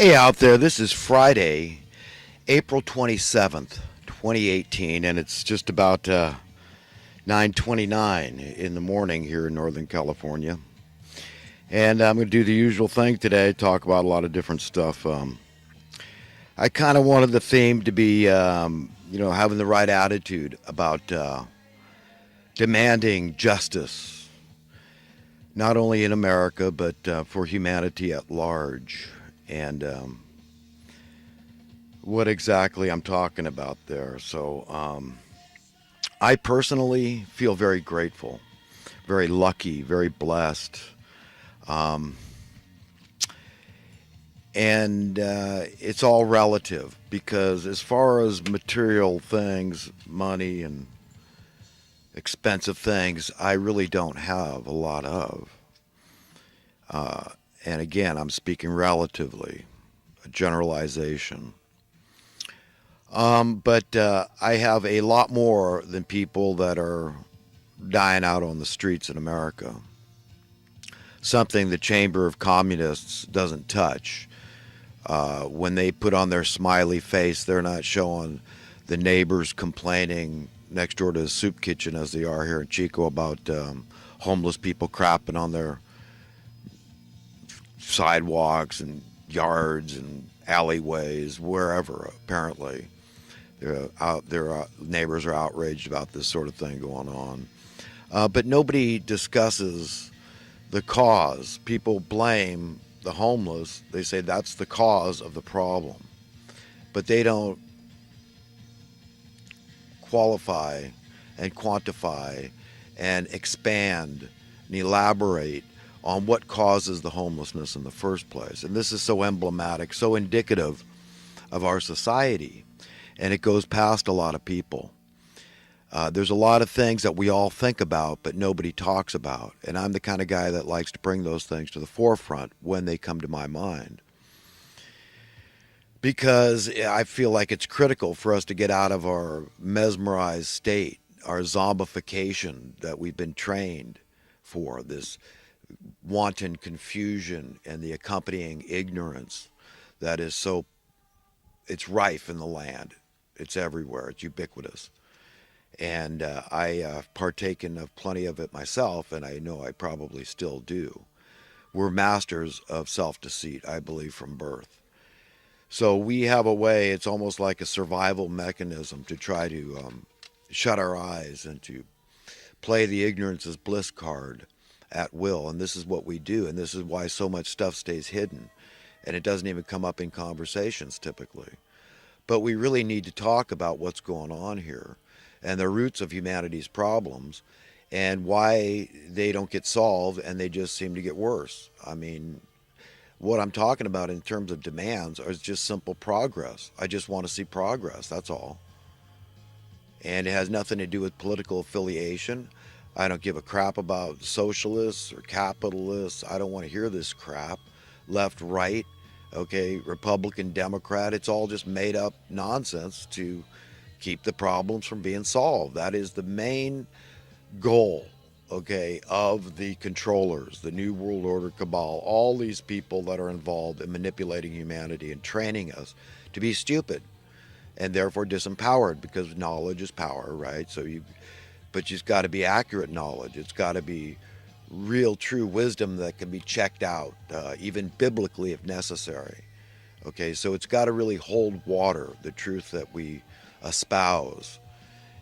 Hey out there, this is Friday, April 27th, 2018, and it's just about 9:29 in the morning here in Northern California. And I'm going to do the usual thing today, talk about a lot of different stuff. I kind of wanted the theme to be, having the right attitude about demanding justice, not only in America, but for humanity at large. And what exactly I'm talking about there. I personally feel very grateful, very lucky, very blessed. Um, and it's all relative because, as far as material things, money and expensive things, I really don't have a lot of. Uh, and again, I'm speaking relatively, a generalization. But I have a lot more than people that are dying out on the streets in America. Something the Chamber of Communists doesn't touch. When they put on their smiley face, they're not showing the neighbors complaining next door to the soup kitchen, as they are here in Chico, about homeless people crapping on their sidewalks and yards and alleyways, wherever, apparently. Their neighbors are outraged about this sort of thing going on. But nobody discusses the cause. People blame the homeless. They say that's the cause of the problem. But they don't qualify and quantify and expand and elaborate on what causes the homelessness in the first place. And this is so emblematic, so indicative of our society. And it goes past a lot of people. There's a lot of things that we all think about, but nobody talks about. And I'm the kind of guy that likes to bring those things to the forefront when they come to my mind. Because I feel like it's critical for us to get out of our mesmerized state, our zombification that we've been trained for, this wanton confusion and the accompanying ignorance that is so, it's rife in the land. It's everywhere. It's ubiquitous. And I've partaken of plenty of it myself, and I know I probably still do. We're masters of self-deceit, I believe, from birth. So we have a way, it's almost like a survival mechanism to try to shut our eyes and to play the ignorance is bliss card at will. And this is what we do, and this is why so much stuff stays hidden. And it doesn't even come up in conversations typically. But we really need to talk about what's going on here and the roots of humanity's problems and why they don't get solved and they just seem to get worse. I mean, what I'm talking about in terms of demands is just simple progress. I just want to see progress, that's all. And it has nothing to do with political affiliation. I don't give a crap about socialists or capitalists. I don't want to hear this crap. Left, right, okay, Republican, Democrat, it's all just made up nonsense to keep the problems from being solved. That is the main goal, okay, of the controllers, the New World Order cabal, all these people that are involved in manipulating humanity and training us to be stupid and therefore disempowered, because knowledge is power, right? But you've got to be accurate knowledge. It's got to be real, true wisdom that can be checked out, even biblically if necessary. Okay, so it's got to really hold water, the truth that we espouse.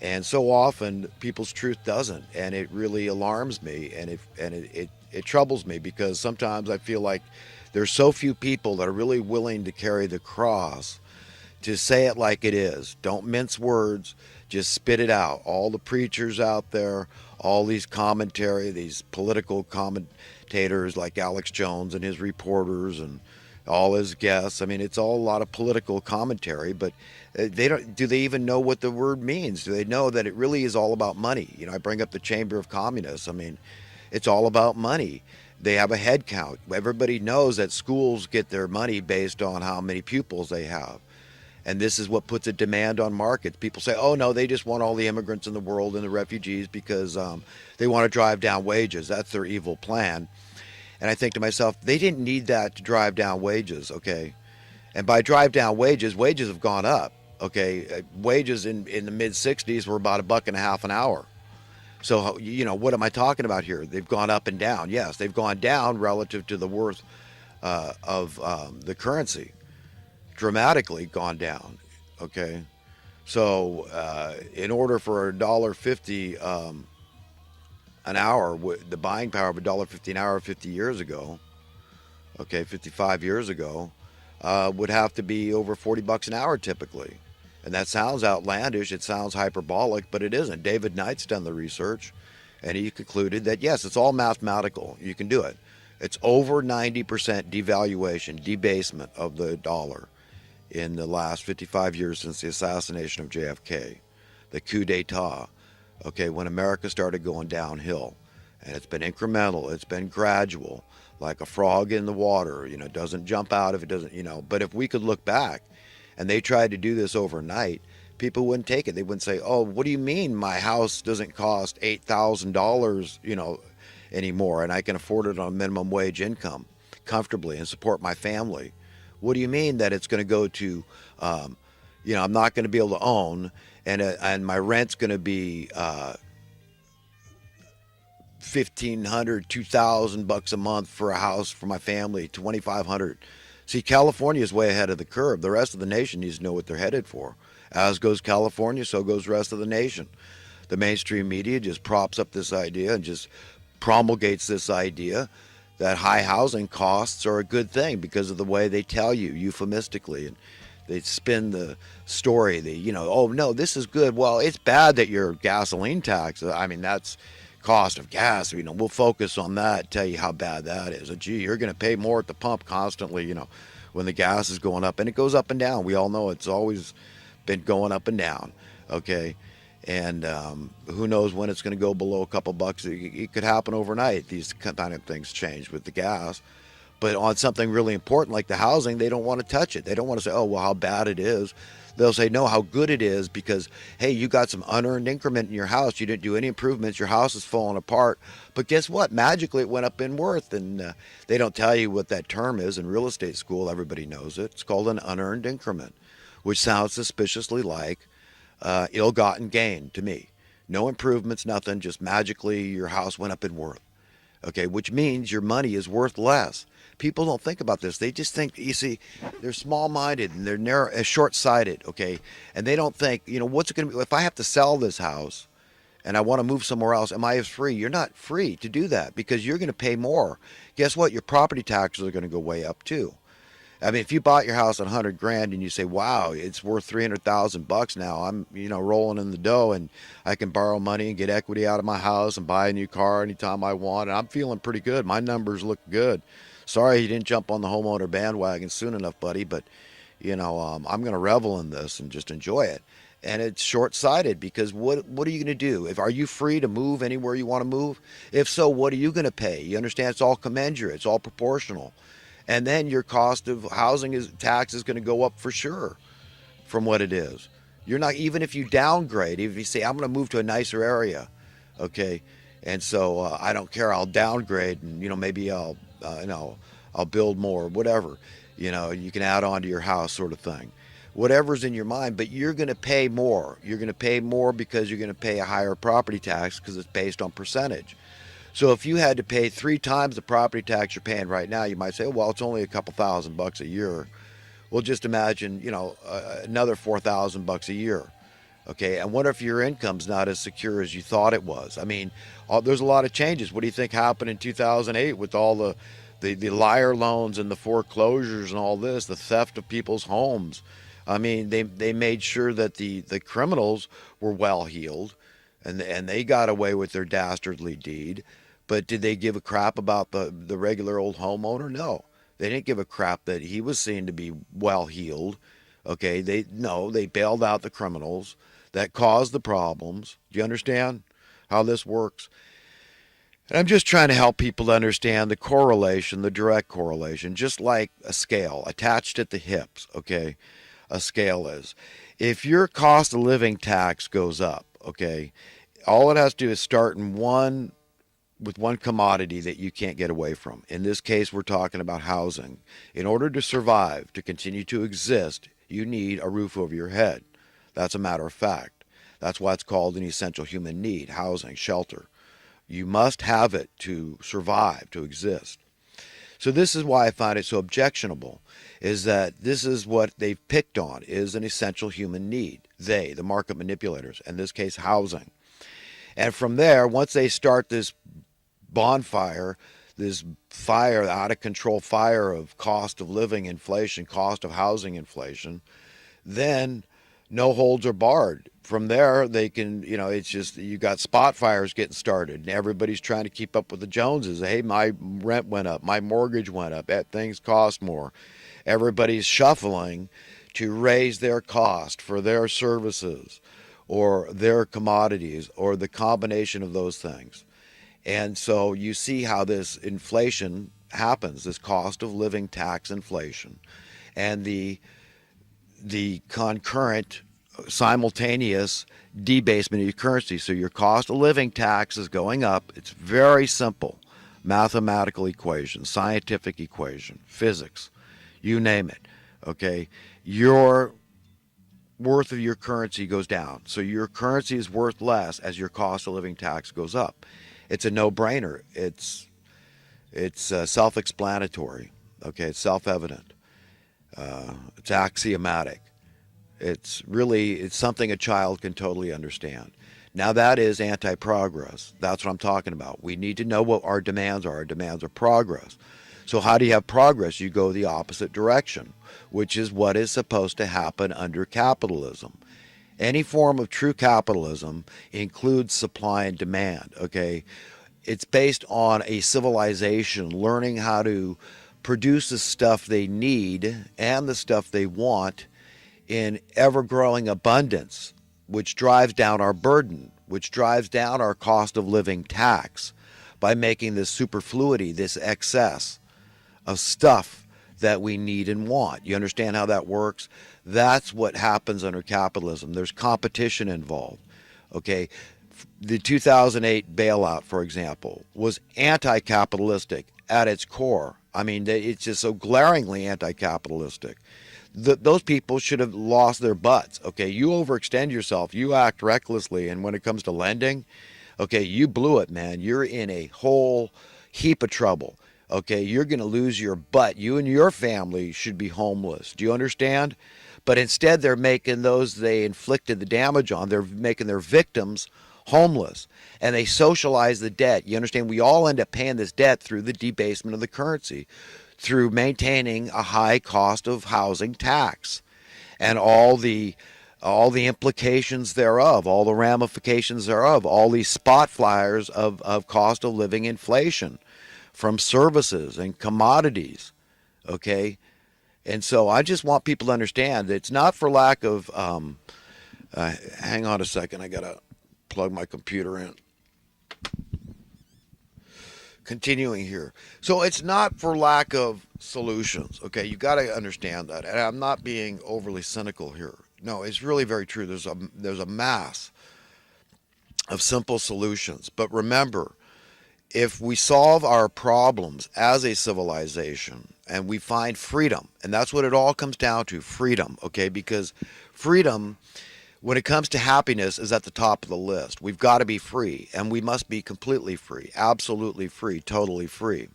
And so often people's truth doesn't, and it really alarms me, and it troubles me, because sometimes I feel like there's so few people that are really willing to carry the cross, to say it like it is. Don't mince words, just spit it out. All the preachers out there, all these commentary, these political commentators like Alex Jones and his reporters and all his guests. I mean, it's all a lot of political commentary, but they don't. Do they even know what the word means? Do they know that it really is all about money? You know, I bring up the Chamber of Communists. I mean, it's all about money. They have a head count. Everybody knows that schools get their money based on how many pupils they have. And this is what puts a demand on markets. People say, oh, no, they just want all the immigrants in the world and the refugees because they want to drive down wages. That's their evil plan. And I think to myself, they didn't need that to drive down wages, okay? And by drive down wages, wages have gone up. Okay, wages in the mid '60s were about $1.50 an hour. So what am I talking about here? They've gone up and down. Yes, they've gone down relative to the worth of the currency, dramatically gone down. Okay, so in order for $1.50 an hour, the buying power of $1.50 an hour 50 years ago, okay, 55 years ago, would have to be over $40 an hour typically. And that sounds outlandish, it sounds hyperbolic, but it isn't. David Knight's done the research, and he concluded that yes, it's all mathematical. You can do it. It's over 90% devaluation, debasement of the dollar in the last 55 years since the assassination of JFK, the coup d'etat, okay, when America started going downhill. And it's been incremental, it's been gradual, like a frog in the water, it doesn't jump out if it doesn't, but if we could look back and they tried to do this overnight, people wouldn't take it. They wouldn't say, "Oh, what do you mean my house doesn't cost $8,000, anymore, and I can afford it on minimum wage income comfortably and support my family? What do you mean that it's going to go to, I'm not going to be able to own, and my rent's going to be 1,500, 2,000 bucks a month for a house for my family, 2,500." See, California is way ahead of the curve. The rest of the nation needs to know what they're headed for. As goes California, so goes the rest of the nation. The mainstream media just props up this idea and just promulgates this idea that high housing costs are a good thing because of the way they tell you euphemistically, and they spin the story. Oh no, this is good. Well, it's bad that your gasoline tax. I mean, that's cost of gas. We'll focus on that. Tell you how bad that is. Gee, you're going to pay more at the pump constantly. When the gas is going up, and it goes up and down. We all know it's always been going up and down. Okay. And who knows when it's going to go below a couple bucks. It could happen overnight. These kind of things change with the gas. But on something really important like the housing, they don't want to touch it. They don't want to say, "Oh, well, how bad it is." They'll say, "No, how good it is, because, hey, you got some unearned increment in your house. You didn't do any improvements. Your house is falling apart. But guess what? Magically, it went up in worth." And they don't tell you what that term is in real estate school. Everybody knows it. It's called an unearned increment, which sounds suspiciously like ill-gotten gain to me. No improvements, nothing, just magically your house went up in worth. Okay, which means your money is worth less. People don't think about this. They just think, you see, they're small-minded and they're narrow, short-sighted, okay? And they don't think, what's it going to be? If I have to sell this house and I want to move somewhere else, am I free? You're not free to do that because you're going to pay more. Guess what? Your property taxes are going to go way up too. I mean, if you bought your house at 100 grand and you say, "Wow, it's worth 300,000 bucks now. I'm, rolling in the dough and I can borrow money and get equity out of my house and buy a new car anytime I want. And I'm feeling pretty good. My numbers look good. Sorry you didn't jump on the homeowner bandwagon soon enough, buddy, but I'm going to revel in this and just enjoy it." And it's short-sighted because what are you going to do? Are you free to move anywhere you want to move? If so, what are you going to pay? You understand? It's all commensurate. It's all proportional. And then your cost of housing tax is going to go up for sure from what it is. You're not, even if you downgrade, even if you say, "I'm going to move to a nicer area," okay, and so I don't care, I'll downgrade, and maybe I'll build more, whatever. You can add on to your house, sort of thing. Whatever's in your mind, but you're going to pay more. You're going to pay more because you're going to pay a higher property tax because it's based on percentage. So if you had to pay 3 times the property tax you're paying right now, you might say, "Well, it's only a couple $1,000 a year." Well, just imagine, another $4,000 a year. Okay, and what if your income's not as secure as you thought it was? I mean, there's a lot of changes. What do you think happened in 2008 with all the liar loans and the foreclosures and all this, the theft of people's homes? I mean, they made sure that the criminals were well heeled, and they got away with their dastardly deed. But did they give a crap about the regular old homeowner? No. They didn't give a crap that he was seen to be well heeled. Okay, they bailed out the criminals that caused the problems. Do you understand how this works? And I'm just trying to help people to understand the correlation, the direct correlation, just like a scale attached at the hips, okay? A scale is. If your cost of living tax goes up, okay, all it has to do is start in one with one commodity that you can't get away from. In this case, we're talking about housing. In order to survive, to continue to exist, you need a roof over your head. That's a matter of fact. That's why it's called an essential human need, housing, shelter. You must have it to survive, to exist. So this is why I find it so objectionable, is that this is what they've picked on, is an essential human need. They, the market manipulators, in this case, housing. And from there, once they start this bonfire, this fire, out of control fire of cost of living inflation, cost of housing inflation, then no holds are barred. From there, they can, it's just, you got spot fires getting started, and everybody's trying to keep up with the Joneses. Hey, my rent went up, my mortgage went up, things cost more. Everybody's shuffling to raise their cost for their services or their commodities or the combination of those things. And so you see how this inflation happens, this cost of living tax inflation, and the concurrent simultaneous debasement of your currency. So your cost of living tax is going up. It's very simple mathematical equation, scientific equation, physics, you name it. Okay, your worth of your currency goes down. So your currency is worth less as your cost of living tax goes up. It's a no-brainer. It's self-explanatory. Okay, it's self-evident. It's axiomatic. It's something a child can totally understand. Now that is anti-progress. That's what I'm talking about. We need to know what our demands are. Our demands are progress. So how do you have progress? You go the opposite direction, which is what is supposed to happen under capitalism. Any form of true capitalism includes supply and demand, okay? It's based on a civilization learning how to produce the stuff they need and the stuff they want in ever-growing abundance, which drives down our burden, which drives down our cost of living tax by making this superfluity, this excess of stuff that we need and want. You understand how that works? That's what happens under capitalism. There's competition involved. Okay, the 2008 bailout, for example, was anti-capitalistic at its core. I mean, it's just so glaringly anti-capitalistic. Those people should have lost their butts. Okay, you overextend yourself, you act recklessly, and when it comes to lending, okay, you blew it, man. You're in a whole heap of trouble. Okay, you're going to lose your butt. You and your family should be homeless. Do you understand? But instead, they're making those they inflicted the damage on, they're making their victims homeless. And they socialize the debt. You understand? We all end up paying this debt through the debasement of the currency, through maintaining a high cost of housing tax and all the implications thereof, all the ramifications thereof, all these spot flyers of cost of living inflation from services and commodities, okay? And so I just want people to understand that it's not for lack of, hang on a second, I got to plug my computer in. Continuing here. So it's not for lack of solutions, okay? You got to understand that. And I'm not being overly cynical here. No, it's really very true. There's a mass of simple solutions. But remember, if we solve our problems as a civilization and we find freedom, and that's what it all comes down to, freedom, okay? Because freedom, when it comes to happiness, is at the top of the list. We've got to be free, and we must be completely free, absolutely free, totally free.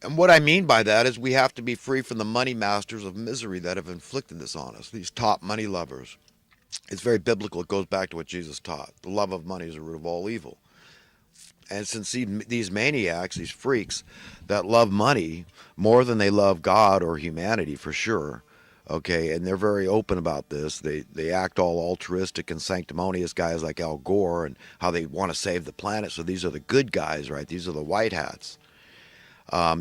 And what I mean by that is we have to be free from the money masters of misery that have inflicted this on us, these top money lovers. It's very biblical. It goes back to what Jesus taught. The love of money is the root of all evil. And since these maniacs, these freaks that love money more than they love God or humanity, for sure, okay, and they're very open about this. They act all altruistic and sanctimonious, guys like Al Gore, and how they want to save the planet. So these are the good guys, right? These are the white hats.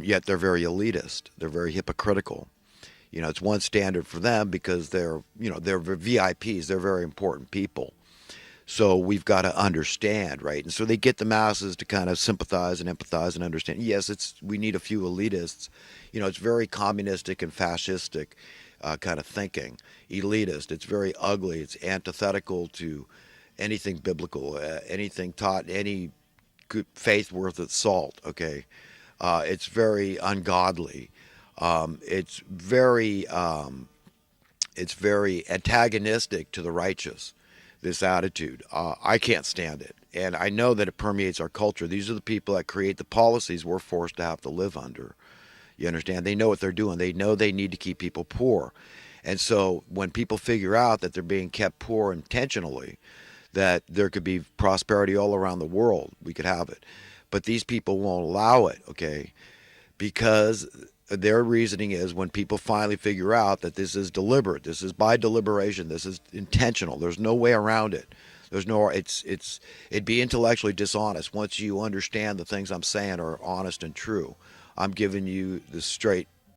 Yet they're very elitist. They're very hypocritical. It's one standard for them because they're VIPs. They're very important people. So we've got to understand, right? And so they get the masses to kind of sympathize and empathize and understand. Yes, we need a few elitists. It's very communistic and fascistic kind of thinking. Elitist. It's very ugly. It's antithetical to anything biblical, anything taught, any good faith worth its salt. Okay, it's very ungodly. It's very antagonistic to the righteous. This attitude, I can't stand it, and I know that it permeates our culture. These are the people that create the policies we're forced to have to live under. You understand? They know what they're doing. They know they need to keep people poor. And so when people figure out that they're being kept poor intentionally, that there could be prosperity all around the world, we could have it. But these people won't allow it, okay? Because their reasoning is when people finally figure out that this is deliberate, this is by deliberation, this is intentional, there's no way around it. There's no it'd be intellectually dishonest once you understand the things I'm saying are honest and true. I'm giving you the straight